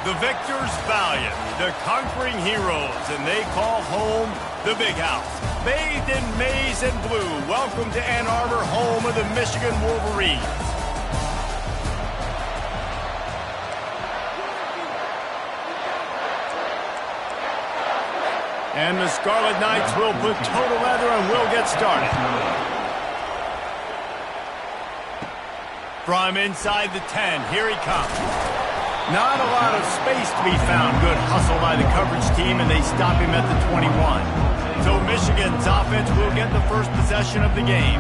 The victors valiant, the conquering heroes, and they call home the Big House. Bathed in maize and blue, welcome to Ann Arbor, home of the Michigan Wolverines. And the Scarlet Knights will put total leather and will get started. From inside the 10, here he comes. Not a lot of space to be found. Good hustle by the coverage team, and they stop him at the 21. So Michigan's offense will get the first possession of the game.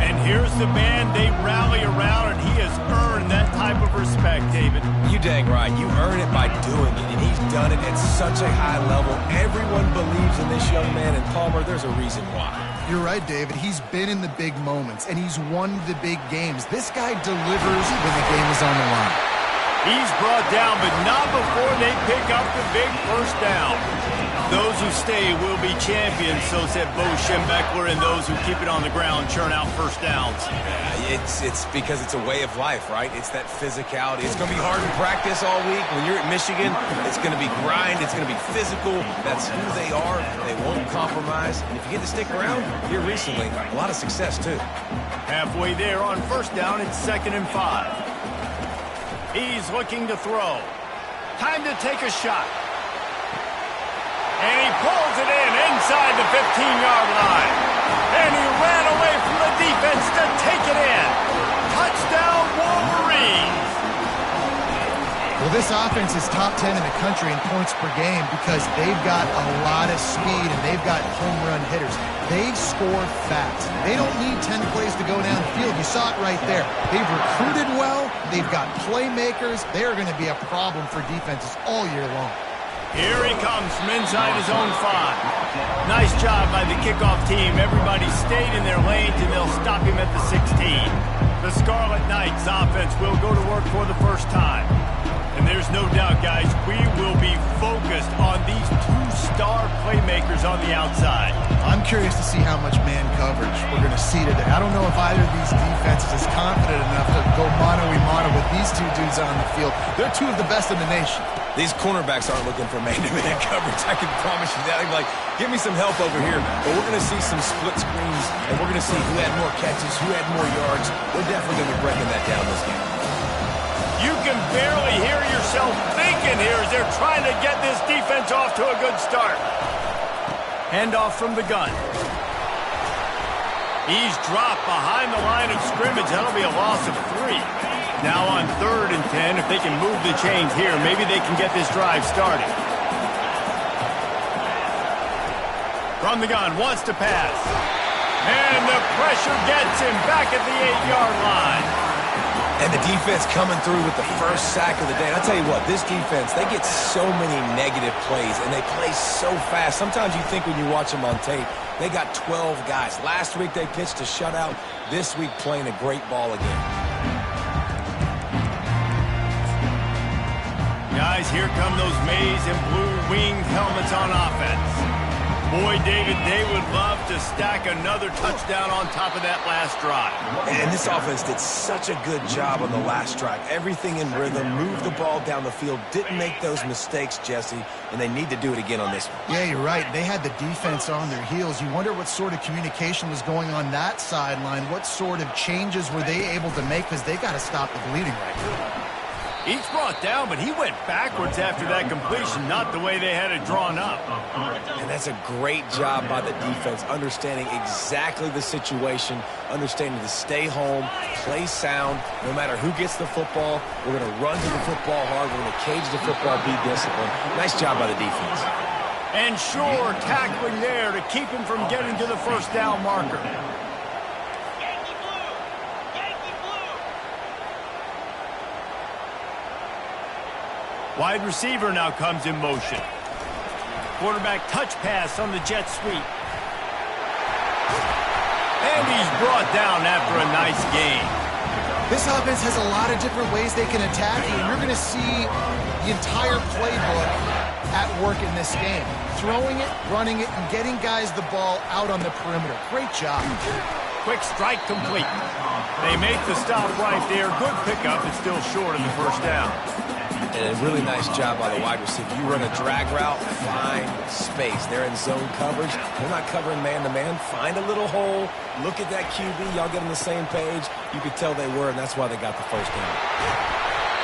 And here's the band they rally around, and he has earned that type of respect, David. You dang right. You earn it by doing it, and he's done it at such a high level. Everyone believes in this young man, and Palmer, there's a reason why. You're right, David. He's been in the big moments, and he's won the big games. This guy delivers when the game is on the line. He's brought down, but not before they pick up the big first down. Those who stay will be champions, so said Bo Schembechler, and those who keep it on the ground churn out first downs. It's because it's a way of life, right? It's that physicality. It's going to be hard in practice all week. When you're at Michigan, it's going to be grind. It's going to be physical. That's who they are. They won't compromise. And if you get to stick around here recently, a lot of success, too. Halfway there on first down, it's 2nd and 5. He's looking to throw. Time to take a shot. And he pulls it in inside the 15-yard line. And he ran away from the defense to take it in. Touchdown, Wolverines. Well, this offense is top 10 in the country in points per game because they've got a lot of speed and they've got home run hitters. They score fast. They don't need 10 plays to go down the field. You saw it right there. They've recruited well. They've got playmakers. They are going to be a problem for defenses all year long. Here he comes from inside his own 5. Nice job by the kickoff team. Everybody stayed in their lanes, and they'll stop him at the 16. The Scarlet Knights offense will go to work for the first time. And there's no doubt, guys, we will be focused on these 2-star playmakers on the outside. I'm curious to see how much man coverage we're going to see today. I don't know if either of these defenses is confident enough to go mano-a-mano with these two dudes on the field. They're two of the best in the nation. These cornerbacks aren't looking for man-to-man coverage. I can promise you that. They're like, give me some help over here. But we're going to see some split screens, and we're going to see who had more catches, who had more yards. We're definitely going to be breaking that down this game. You can barely hear yourself thinking here as they're trying to get this defense off to a good start. Handoff from the gun. He's dropped behind the line of scrimmage. That'll be a loss of 3. Now on 3rd and 10, if they can move the chains here, maybe they can get this drive started. From the gun, wants to pass. And the pressure gets him back at the 8-yard line. And the defense coming through with the first sack of the day. And I'll tell you what, this defense, they get so many negative plays, and they play so fast. Sometimes you think when you watch them on tape, they got 12 guys. Last week they pitched a shutout. This week playing a great ball again. Guys, here come those maize and blue winged helmets on offense. Boy, David, they would love to stack another touchdown on top of that last drive. And this offense did such a good job on the last drive. Everything in rhythm, moved the ball down the field, didn't make those mistakes, Jesse, and they need to do it again on this one. Yeah, you're right. They had the defense on their heels. You wonder what sort of communication was going on that sideline. What sort of changes were they able to make because they got to stop the bleeding right now. Each brought down, but he went backwards after that completion, not the way they had it drawn up. And that's a great job by the defense, understanding exactly the situation, understanding to stay home, play sound. No matter who gets the football, we're going to run to the football hard. We're going to cage the football, be disciplined. Nice job by the defense. And sure, tackling there to keep him from getting to the first down marker. Wide receiver now comes in motion. Quarterback touch pass on the jet sweep. And he's brought down after a nice gain. This offense has a lot of different ways they can attack you, and you're going to see the entire playbook at work in this game. Throwing it, running it, and getting guys the ball out on the perimeter. Great job. Quick strike complete. They make the stop right there. Good pickup. It's still short of the first down. And a really nice job by the wide receiver. You run a drag route, find space. They're in zone coverage. They're not covering man-to-man. Find a little hole. Look at that QB. Y'all get on the same page. You could tell they were, and that's why they got the first down.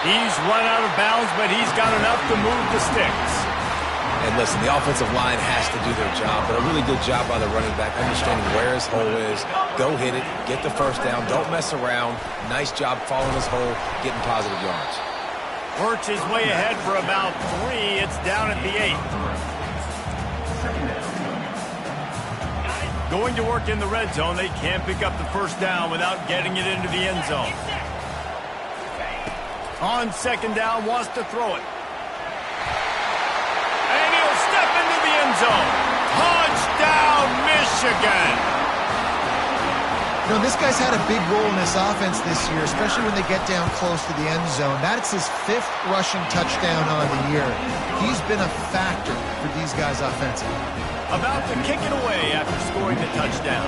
He's run out of bounds, but he's got enough to move the sticks. And listen, the offensive line has to do their job, but a really good job by the running back, understanding where his hole is. Go hit it, get the first down, don't mess around. Nice job following his hole, getting positive yards. Works his way ahead for about 3. It's down at the 8. Going to work in the red zone. They can't pick up the first down without getting it into the end zone. On second down, wants to throw it. And he'll step into the end zone. Touchdown, Michigan! You know, this guy's had a big role in this offense this year, especially when they get down close to the end zone. That's his 5th rushing touchdown on the year. He's been a factor for these guys offensively. About to kick it away after scoring the touchdown.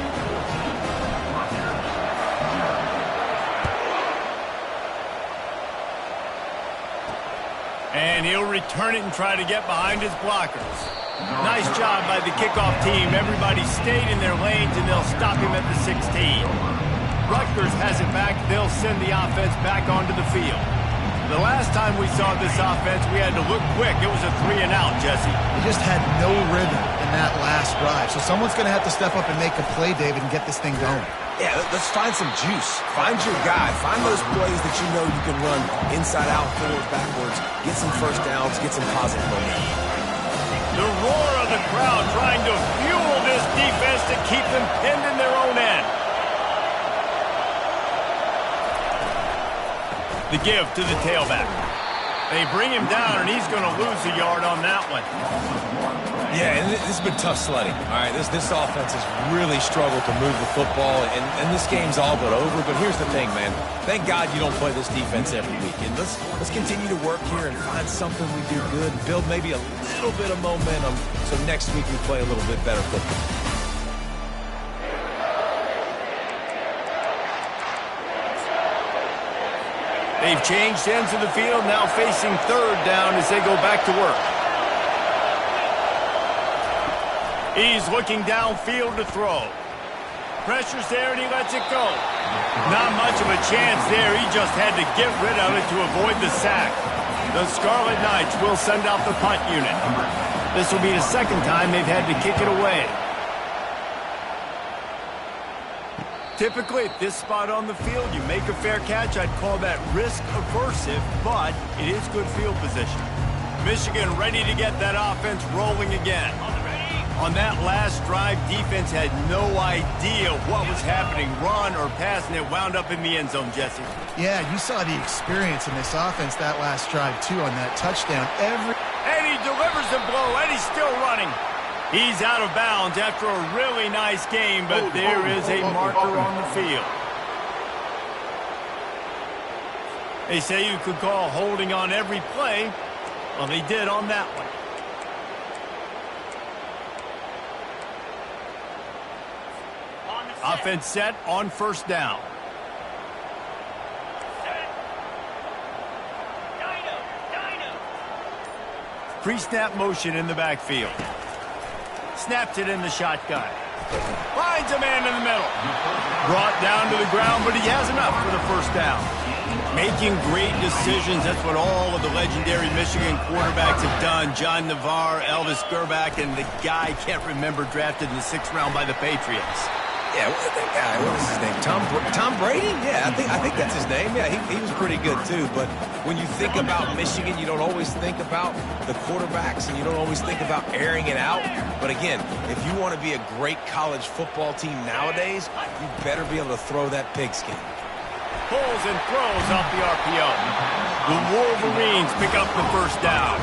And he'll return it and try to get behind his blockers. Nice job by the kickoff team. Everybody stayed in their lanes, and they'll stop him at the 16. Rutgers has it back. They'll send the offense back onto the field. The last time we saw this offense, we had to look quick. It was a 3-and-out, Jesse. They just had no rhythm in that last drive. So someone's going to have to step up and make a play, David, and get this thing going. Yeah, let's find some juice. Find your guy. Find those plays that you know you can run inside out, forward, backwards. Get some first downs. Get some positive momentum. The roar of the crowd trying to fuel this defense to keep them pinned in their own end. The give to the tailback. They bring him down, and he's going to lose a yard on that one. Yeah, and this has been tough sledding. All right, this offense has really struggled to move the football, and this game's all but over. But here's the thing, man. Thank God you don't play this defense every week. And let's continue to work here and find something we do good, build maybe a little bit of momentum so next week we play a little bit better football. They've changed ends of the field, now facing third down as they go back to work. He's looking downfield to throw. Pressure's there, and he lets it go. Not much of a chance there. He just had to get rid of it to avoid the sack. The Scarlet Knights will send out the punt unit. This will be the second time they've had to kick it away. Typically, at this spot on the field, you make a fair catch. I'd call that risk-aversive, but it is good field position. Michigan ready to get that offense rolling again. On that last drive, defense had no idea what was happening, run or pass, and it wound up in the end zone, Jesse. Yeah, you saw the experience in this offense that last drive, too, on that touchdown. And he delivers the blow, and he's still running. He's out of bounds after a really nice game, but there is a marker on the field. They say you could call holding on every play. Well, they did on that one. Offense set on first down. Pre-snap motion in the backfield. Snaps it in the shotgun. Finds a man in the middle. Brought down to the ground, but he has enough for the first down. Making great decisions. That's what all of the legendary Michigan quarterbacks have done. John Navarre, Elvis Gerbach, and the guy I can't remember drafted in the 6th round by the Patriots. Yeah, that guy, what is his name? Tom Brady? Yeah, I think that's his name. Yeah, he was pretty good too. But when you think about Michigan, you don't always think about the quarterbacks, and you don't always think about airing it out. But again, if you want to be a great college football team nowadays, you better be able to throw that pigskin. Pulls and throws off the RPO. The Wolverines pick up the first down.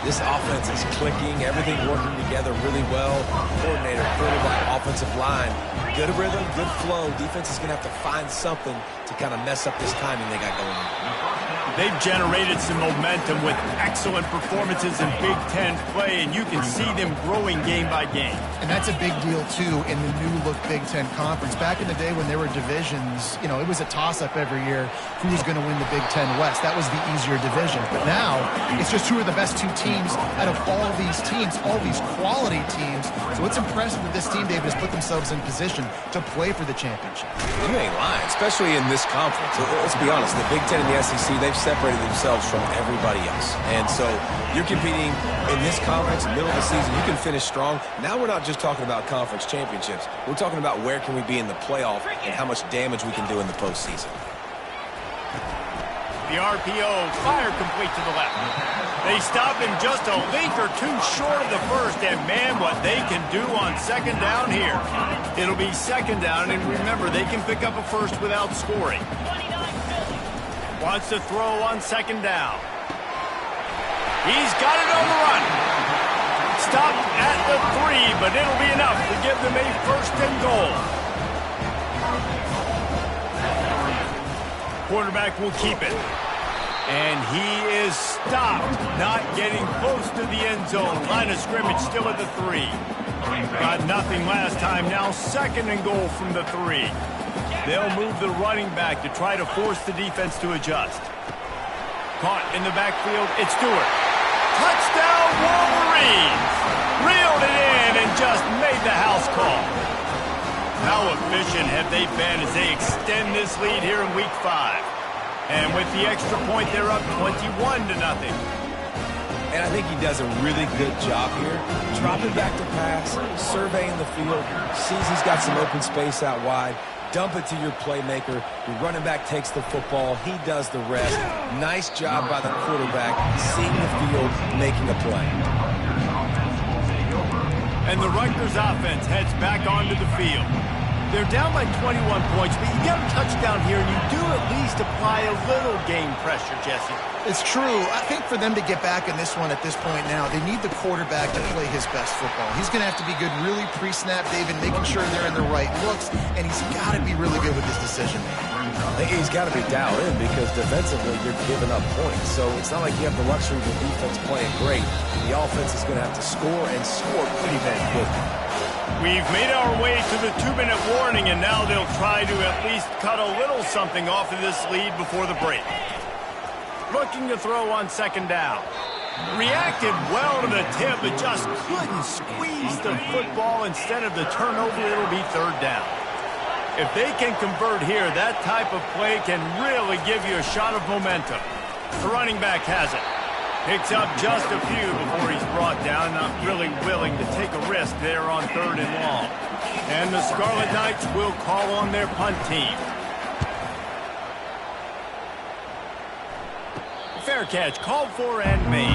This offense is clicking, everything working together really well. Coordinator, quarterback, offensive line. Good rhythm, good flow. Defense is going to have to find something to kind of mess up this timing they got going on. They've generated some momentum with excellent performances in Big Ten play, and you can see them growing game by game. And that's a big deal, too, in the new-look Big Ten Conference. Back in the day when there were divisions, you know, it was a toss-up every year who was going to win the Big Ten West. That was the easier division. But now, it's just who are the best two teams out of all these teams, all these quality teams. So it's impressive that this team, David, has put themselves in position to play for the championship. You ain't lying, especially in this conference. Let's be honest, the Big Ten and the SEC, they've separated themselves from everybody else. And so you're competing in this conference, middle of the season. You can finish strong. Now we're not just talking about conference championships. We're talking about where can we be in the playoff and how much damage we can do in the postseason. The RPO, fire complete to the left. They stop him just a link or two short of the first, and man, what they can do on second down here. It'll be second down, and remember, they can pick up a first without scoring. Wants to throw on second down. He's got it on the run. Stopped at the 3, but it'll be enough to give them a first and goal. Quarterback will keep it. And he is stopped, not getting close to the end zone. Line of scrimmage still at the 3. Got nothing last time. Now second and goal from the 3. They'll move the running back to try to force the defense to adjust. Caught in the backfield. It's Stewart. Touchdown, Wolverines! Reeled it in and just made the house call. How efficient have they been as they extend this lead here in Week 5? And with the extra point, they're up 21-0. And I think he does a really good job here. Dropping back to pass, surveying the field, sees he's got some open space out wide. Dump it to your playmaker. Your running back takes the football. He does the rest. Nice job by the quarterback, seeing the field, making a play. And the Rutgers offense heads back onto the field. They're down by 21 points, but you get a touchdown here, and you do at least apply a little game pressure, Jesse. It's true. I think for them to get back in this one at this point now, they need the quarterback to play his best football. He's going to have to be good really pre-snap, David, making sure they're in the right looks, and he's got to be really good with his decision-making. He's got to be dialed in because defensively you're giving up points. So it's not like you have the luxury of the defense playing great. The offense is going to have to score and score pretty damn quickly. We've made our way to the 2-minute warning, and now they'll try to at least cut a little something off of this lead before the break. Looking to throw on second down. Reacted well to the tip, but just couldn't squeeze the football. Instead of the turnover, it'll be third down. If they can convert here, that type of play can really give you a shot of momentum. The running back has it. Picks up just a few before he's brought down. Not really willing to take a risk there on third and long. And the Scarlet Knights will call on their punt team. Fair catch called for and made.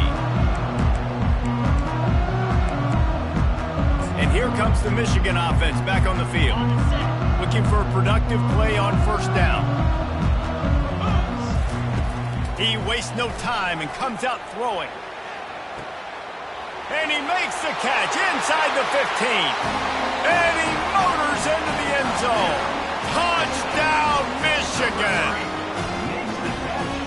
And here comes the Michigan offense back on the field. Looking for a productive play on first down. He wastes no time and comes out throwing. And he makes the catch inside the 15. And he motors into the end zone. Touchdown, Michigan!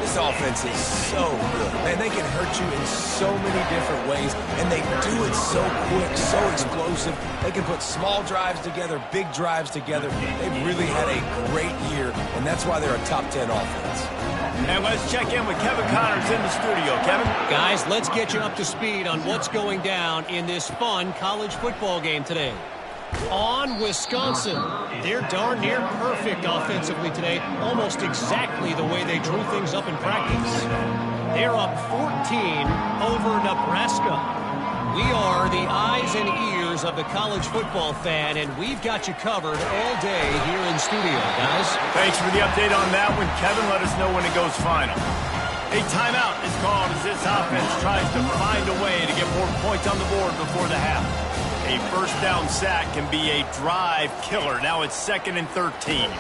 This offense is so good. Man, they can hurt you in so many different ways, and they do it so quick, so explosive. They can put small drives together, big drives together. They've really had a great year, and that's why they're a top 10 offense. And let's check in with Kevin Connors in the studio. Kevin? Guys, let's get you up to speed on what's going down in this fun college football game today. On Wisconsin, they're darn near perfect offensively today, almost exactly the way they drew things up in practice. They're up 14 over Nebraska. We are the eyes and ears of the college football fan, and we've got you covered all day here in studio, guys. Thanks for the update on that one, Kevin. Let us know when it goes final. A timeout is called as this offense tries to find a way to get more points on the board before the half. A first down sack can be a drive killer. Now it's 2nd and 13.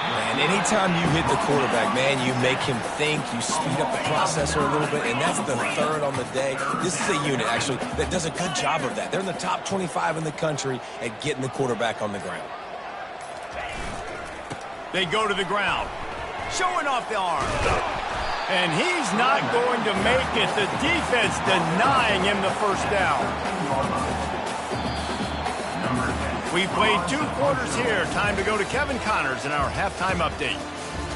And anytime you hit the quarterback, man, you make him think, you speed up the processor a little bit, and that's the third on the day. This is a unit, actually, that does a good job of that. They're in the top 25 in the country at getting the quarterback on the ground. They go to the ground, showing off the arm. And he's not going to make it. The defense denying him the first down. We played 2 quarters here. Time to go to Kevin Connors in our halftime update.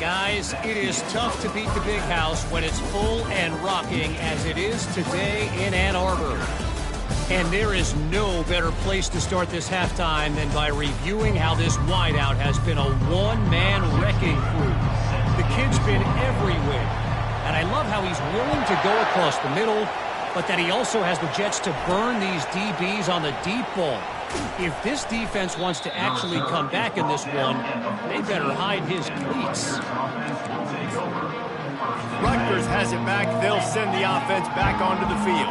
Guys, it is tough to beat the big house when it's full and rocking as it is today in Ann Arbor. And there is no better place to start this halftime than by reviewing how this wideout has been a one-man wrecking crew. The kid's been everywhere. And I love how he's willing to go across the middle, but that he also has the Jets to burn these DBs on the deep ball. If this defense wants to actually come back in this one, they better hide his cleats. Rutgers has it back. They'll send the offense back onto the field.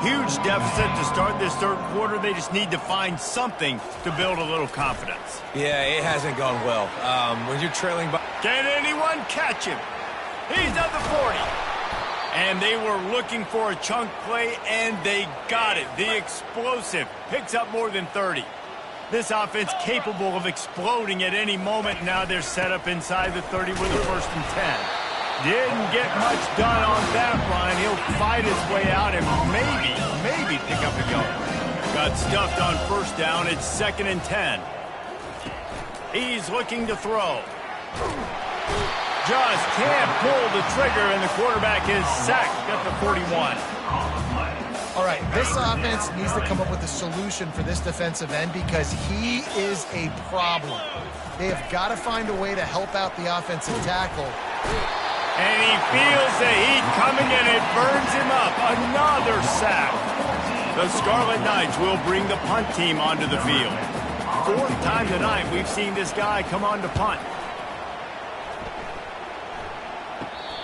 Huge deficit to start this third quarter. They just need to find something to build a little confidence. Yeah, it hasn't gone well. When you're trailing by... Can anyone catch him? He's at the 40. And they were looking for a chunk play, and they got it. The explosive picks up more than 30. This offense capable of exploding at any moment. Now they're set up inside the 30 with a 1st and 10. Didn't get much done on that run. He'll fight his way out and maybe pick up a yard. Got stuffed on 1st down. It's 2nd and 10. He's looking to throw. Just can't pull the trigger, and the quarterback is sacked at the 41. All right, this offense needs to come up with a solution for this defensive end because he is a problem. They have got to find a way to help out the offensive tackle. And he feels the heat coming, and it burns him up. Another sack. The Scarlet Knights will bring the punt team onto the field. 4th time tonight we've seen this guy come on to punt.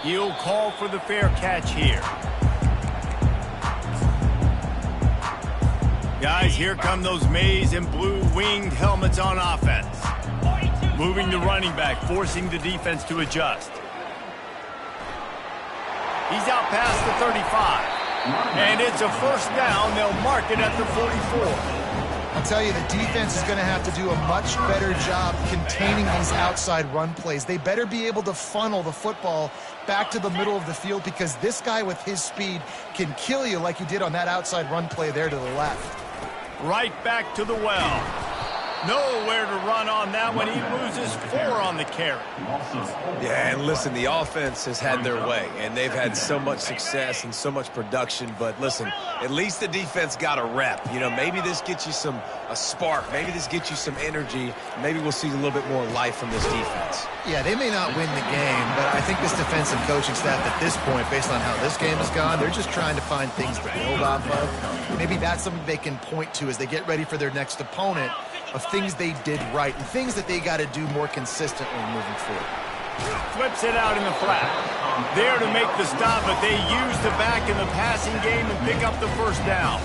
He'll call for the fair catch here. Guys, here come those maize and blue winged helmets on offense. Moving the running back, forcing the defense to adjust. He's out past the 35. And it's a 1st down. They'll mark it at the 44. I'll tell you, the defense is going to have to do a much better job containing these outside run plays. They better be able to funnel the football back to the middle of the field because this guy with his speed can kill you like he did on that outside run play there to the left. Right back to the well. Nowhere to run on that one. He loses 4 on the carry. Yeah, and listen, the offense has had their way, and they've had so much success and so much production. But listen, at least the defense got a rep. You know, maybe this gets you a spark. Maybe this gets you some energy. Maybe we'll see a little bit more life from this defense. Yeah, they may not win the game, but I think this defensive coaching staff at this point, based on how this game has gone, they're just trying to find things to build off of. Maybe that's something they can point to as they get ready for their next opponent, of things they did right and things that they got to do more consistently moving forward. Flips it out in the flat. There to make the stop, but they use the back in the passing game and pick up the 1st down.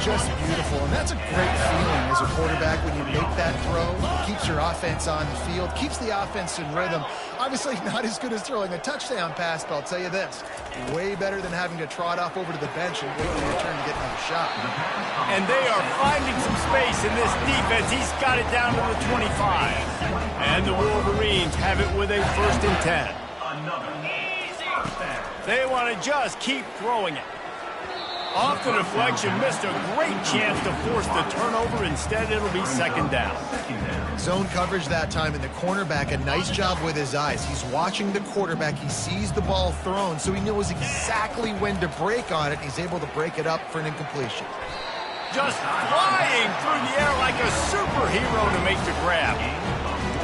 Just beautiful, and that's a great feeling as a quarterback when you make that throw. It keeps your offense on the field, keeps the offense in rhythm. Obviously not as good as throwing a touchdown pass, but I'll tell you this, way better than having to trot off over to the bench and wait for your turn to get another shot. And they are finding some space in this defense. He's got it down to the 25. And the Wolverines have it with a 1st and 10. They want to just keep throwing it. Off the deflection, missed a great chance to force the turnover. Instead, it'll be 2nd down. Zone coverage that time, and the cornerback, a nice job with his eyes. He's watching the quarterback. He sees the ball thrown, so he knows exactly when to break on it. He's able to break it up for an incompletion. Just flying through the air like a superhero to make the grab.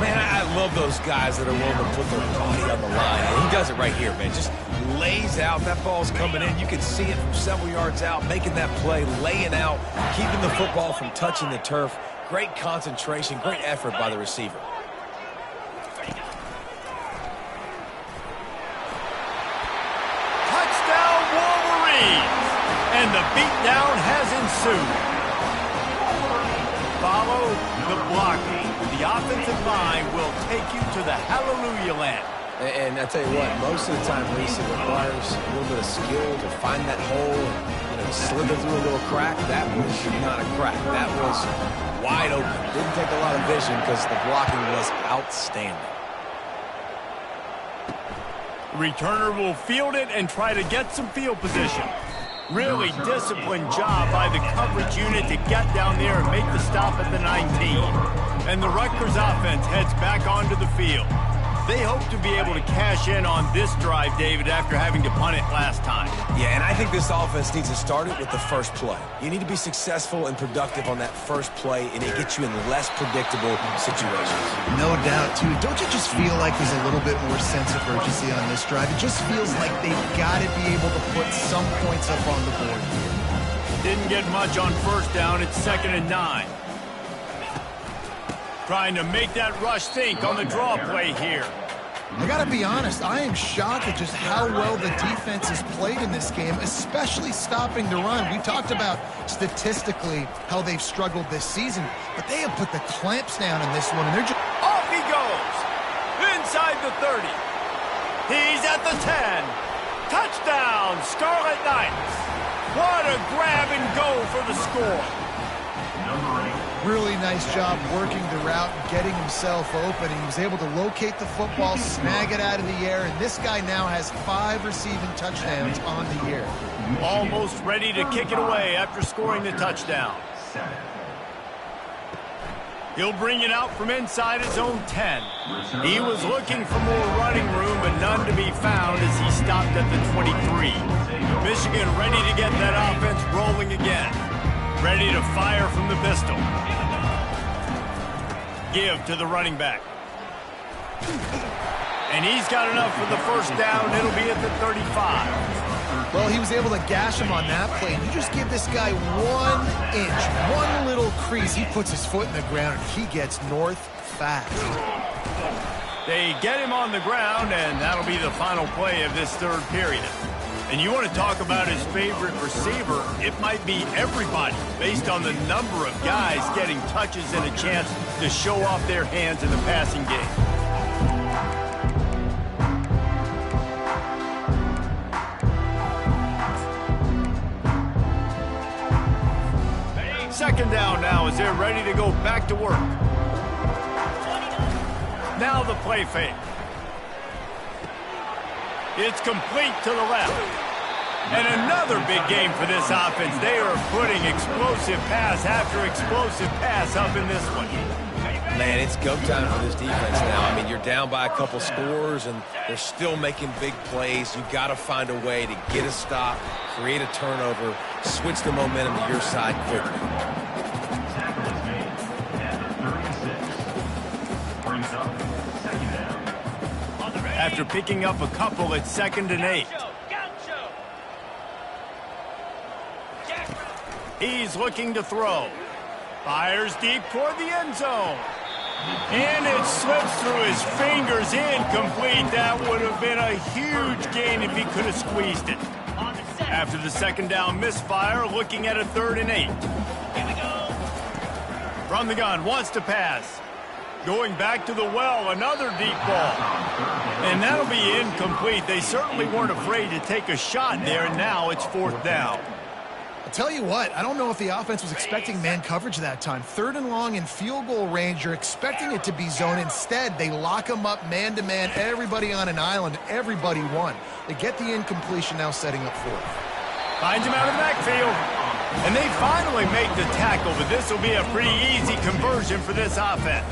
Man, I love those guys that are willing to put their body on the line. And he does it right here, man. Just lays out. That ball's coming in. You can see it from several yards out, making that play, laying out, keeping the football from touching the turf. Great concentration, great effort by the receiver. Touchdown, Wolverines! And the beatdown has ensued. Follow the blocking. The offensive line will take you to the hallelujah land. And I tell you what, most of the time, Lisa, requires a little bit of skill to find that hole and slither through a little crack. That was not a crack. That was wide open. Didn't take a lot of vision because the blocking was outstanding. returner will field it and try to get some field position. Really disciplined job by the coverage unit to get down there and make the stop at the 19. And the Rutgers offense heads back onto the field. They hope to be able to cash in on this drive, David, after having to punt it last time. Yeah, and I think this offense needs to start it with the first play. You need to be successful and productive on that first play, and it gets you in less predictable situations. No doubt, too. Don't you just feel like there's a little bit more sense of urgency on this drive? It just feels like they've got to be able to put some points up on the board here. Didn't get much on first down. It's 2nd and 9. Trying to make that rush think on the draw play here. I got to be honest, I am shocked at just how well the defense has played in this game, especially stopping the run. We talked about statistically how they've struggled this season, but they have put the clamps down in this one, and they're just... Off he goes! Inside the 30. He's at the 10. Touchdown, Scarlet Knights! What a grab and go for the score. Really nice job working the route and getting himself open. He was able to locate the football, snag it out of the air, and this guy now has 5 receiving touchdowns on the year. Almost ready to kick it away after scoring the touchdown. He'll bring it out from inside his own 10. He was looking for more running room, but none to be found as he stopped at the 23. Michigan ready to get that offense rolling again. Ready to fire from the pistol. Give to the running back. And he's got enough for the first down. It'll be at the 35. Well, he was able to gash him on that play. You just give this guy 1 inch, one little crease. He puts his foot in the ground, and he gets north fast. They get him on the ground, and that'll be the final play of this third period. And you want to talk about his favorite receiver, it might be everybody, based on the number of guys getting touches and a chance to show off their hands in the passing game. Second down now as they're ready to go back to work. Now the play fake. It's complete to the left. And another big game for this offense. They are putting explosive pass after explosive pass up in this one. Man, it's go time for this defense now. I mean, you're down by a couple scores, and they're still making big plays. You've got to find a way to get a stop, create a turnover, switch the momentum to your side quickly. After picking up a couple, it's 2nd and 8. He's looking to throw. Fires deep toward the end zone. And it slips through his fingers, incomplete. That would have been a huge gain if he could have squeezed it. After the second down misfire, looking at a 3rd and 8. From the gun, wants to pass. Going back to the well, another deep ball. And that'll be incomplete. They certainly weren't afraid to take a shot there, and now it's 4th down. I'll tell you what, I don't know if the offense was expecting man coverage that time. 3rd and long in field goal range, you're expecting it to be zone. Instead, they lock them up man-to-man, everybody on an island, everybody won. They get the incompletion, now setting up 4th. Finds him out of the backfield. And they finally make the tackle, but this will be a pretty easy conversion for this offense.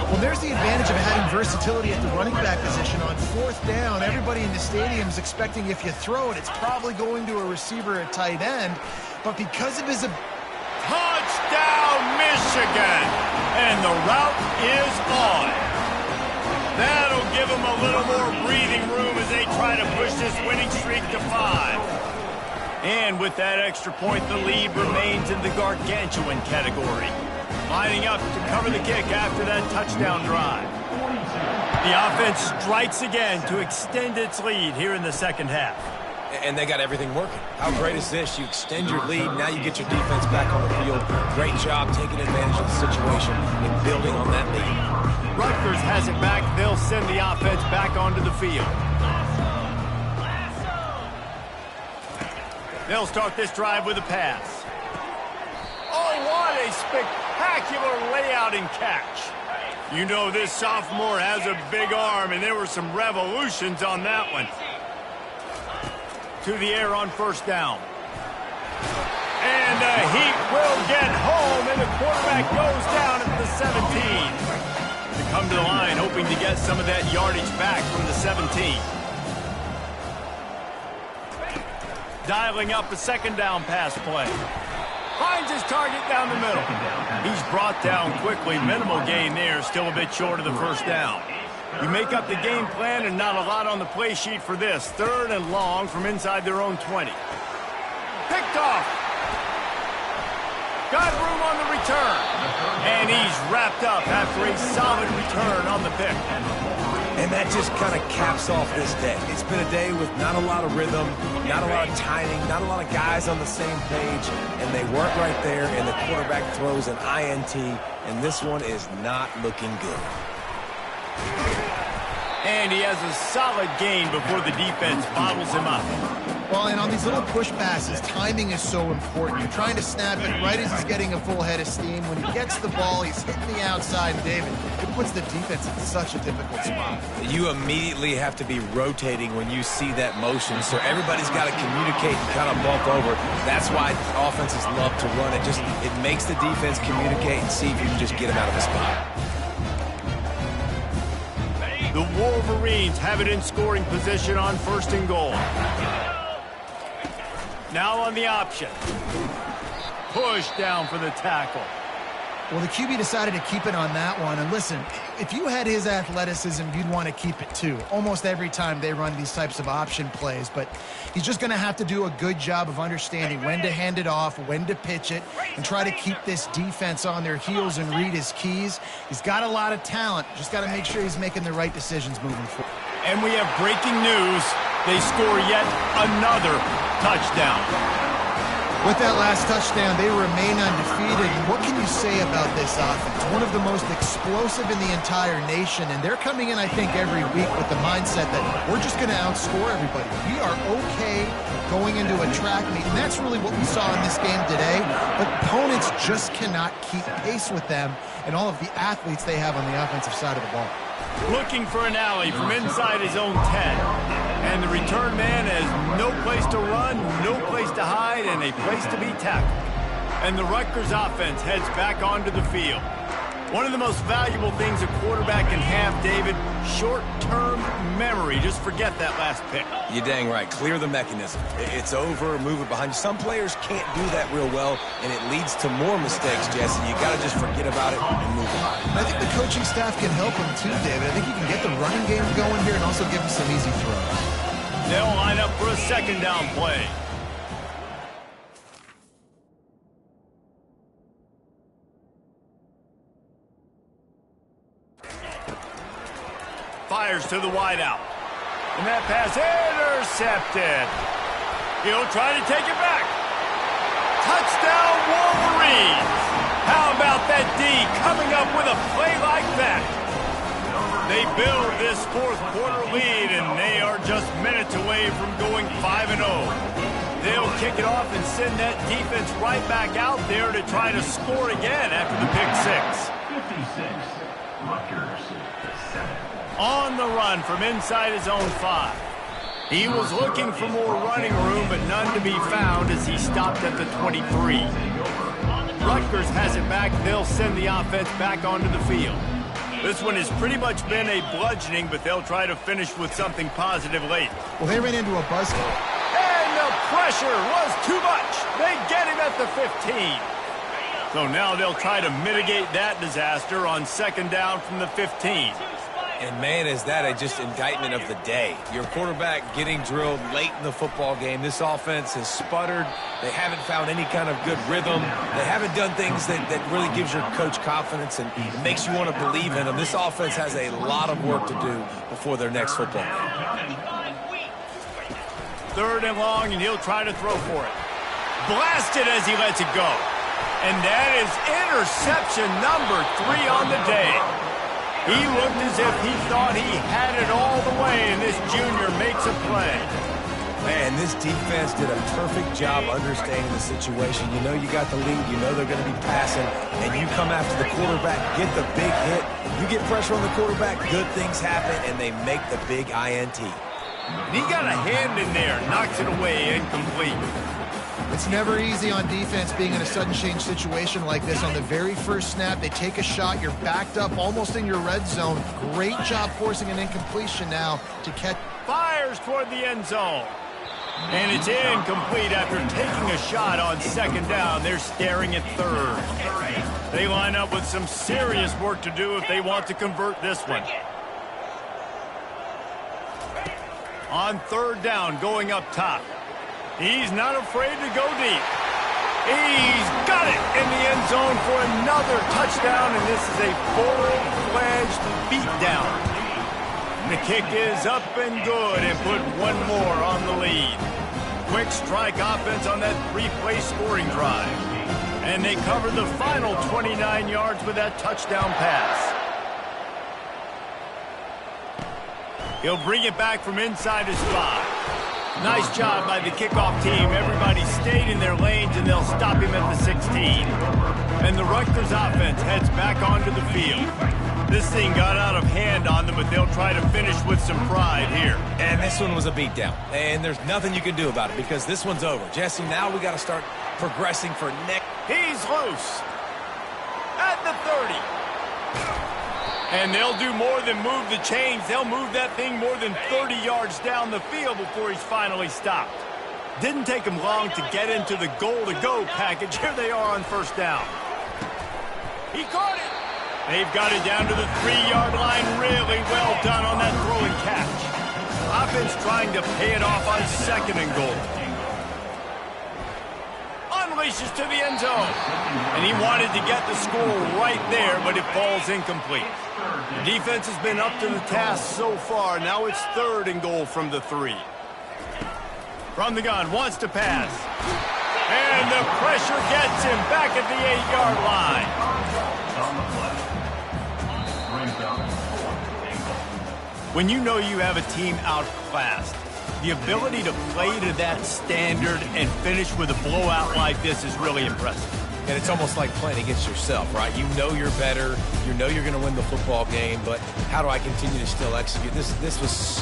Well, there's the advantage of having versatility at the running back position. On 4th down, everybody in the stadium is expecting if you throw it, it's probably going to a receiver at tight end. But because of his... Touchdown, Michigan! And the route is on. That'll give them a little more breathing room as they try to push this winning streak to 5. And with that extra point, the lead remains in the gargantuan category. Lining up to cover the kick after that touchdown drive. The offense strikes again to extend its lead here in the second half. And they got everything working. How great is this? You extend your lead, now you get your defense back on the field. Great job taking advantage of the situation and building on that lead. Rutgers has it back. They'll send the offense back onto the field. They'll start this drive with a pass. Oh, what a spectacular layout and catch. You know this sophomore has a big arm, and there were some revolutions on that one. To the air on first down. And the Heat will get home, and the quarterback goes down at the 17. To come to the line, hoping to get some of that yardage back from the 17. Dialing up a second down pass play. Finds his target down the middle. He's brought down quickly. Minimal gain there, still a bit short of the first down. You make up the game plan and not a lot on the play sheet for this. 3rd and long from inside their own 20. Picked off. Got room on the return. And he's wrapped up after a solid return on the pick. And that just kind of caps off this day. It's been a day with not a lot of rhythm, not a lot of timing, not a lot of guys on the same page, and they weren't right there, and the quarterback throws an INT, and this one is not looking good. And he has a solid gain before the defense bottles him up. Well, and on these little push passes, timing is so important. You're trying to snap it right as he's getting a full head of steam. When he gets the ball, he's hitting the outside, David. It puts the defense in such a difficult spot. You immediately have to be rotating when you see that motion, so everybody's got to communicate and kind of bump over. That's why offenses love to run it. It makes the defense communicate and see if you can just get him out of the spot. The Wolverines have it in scoring position on 1st and goal. Now on the option. Push down for the tackle. Well, the QB decided to keep it on that one. And listen, if you had his athleticism, you'd want to keep it too. Almost every time they run these types of option plays. But he's just going to have to do a good job of understanding when to hand it off, when to pitch it, and try to keep this defense on their heels and read his keys. He's got a lot of talent. Just got to make sure he's making the right decisions moving forward. And we have breaking news. They score yet another touchdown. With that last touchdown, they remain undefeated. And what can you say about this offense? One of the most explosive in the entire nation. And they're coming in, I think, every week with the mindset that we're just going to outscore everybody. We are okay going into a track meet. And that's really what we saw in this game today. But opponents just cannot keep pace with them and all of the athletes they have on the offensive side of the ball. Looking for an alley from inside his own 10. And the return man has no place to run, no place to hide, and a place to be tackled. And the Rutgers offense heads back onto the field. One of the most valuable things a quarterback can have, David, short-term memory. Just forget that last pick. You're dang right. Clear the mechanism. It's over, move it behind you. Some players can't do that real well, and it leads to more mistakes, Jesse. You got to just forget about it and move on. I think the coaching staff can help him too, David. I think you can get the running game going here and also give him some easy throws. They'll line up for a second down play. Fires to the wideout. And that pass intercepted. He'll try to take it back. Touchdown, Wolverines. How about that D coming up with a play like that? They build this fourth quarter lead, and they are just minutes away from going 5-0. They'll kick it off and send that defense right back out there to try to score again after the pick six. 56, Rutgers, 7. On the run from inside his own 5. He was looking for more running room, but none to be found as he stopped at the 23. Rutgers has it back. They'll send the offense back onto the field. This one has pretty much been a bludgeoning, but they'll try to finish with something positive late. Well, they ran into a buzzkill. And the pressure was too much. They get him at the 15. So now they'll try to mitigate that disaster on second down from the 15. And, man, is that just indictment of the day. Your quarterback getting drilled late in the football game. This offense has sputtered. They haven't found any kind of good rhythm. They haven't done things that really gives your coach confidence and makes you want to believe in them. This offense has a lot of work to do before their next football game. 3rd and long, and he'll try to throw for it. Blasted as he lets it go. And that is interception number 3 on the day. He looked as if he thought he had it all the way, and this junior makes a play. Man, this defense did a perfect job understanding the situation. You know you got the lead. You know they're going to be passing. And you come after the quarterback, get the big hit. You get pressure on the quarterback, good things happen, and they make the big INT. He got a hand in there, knocks it away, incomplete. It's never easy on defense being in a sudden change situation like this. On the very first snap, they take a shot. You're backed up almost in your red zone. Great job forcing an incompletion now to catch. Fires toward the end zone. And it's incomplete after taking a shot on second down. They're staring at third. They line up with some serious work to do if they want to convert this one. On third down, going up top. He's not afraid to go deep. He's got it in the end zone for another touchdown, and this is a full-fledged beatdown. The kick is up and good and put one more on the lead. Quick strike offense on that three-play scoring drive. And they cover the final 29 yards with that touchdown pass. He'll bring it back from inside his 5. Nice job by the kickoff team. Everybody stayed in their lanes, and they'll stop him at the 16. And the Rutgers offense heads back onto the field. This thing got out of hand on them, but they'll try to finish with some pride here. And this one was a beatdown. And there's nothing you can do about it because this one's over. Jesse, now we got to start progressing for next. He's loose. At the 30. And they'll do more than move the chains. They'll move that thing more than 30 yards down the field before he's finally stopped. Didn't take him long to get into the goal-to-go package. Here they are on first down. He caught it. They've got it down to the 3-yard line. Really well done on that throw and catch. Offense trying to pay it off on second and goal. Unleashes to the end zone. And he wanted to get the score right there, but it falls incomplete. The defense has been up to the task so far. Now it's third and goal from the 3. From the gun, wants to pass. And the pressure gets him back at the 8-yard line. When you know you have a team outclassed, the ability to play to that standard and finish with a blowout like this is really impressive. And it's almost like playing against yourself, right? You know you're better. You know you're going to win the football game, but how do I continue to still execute? This was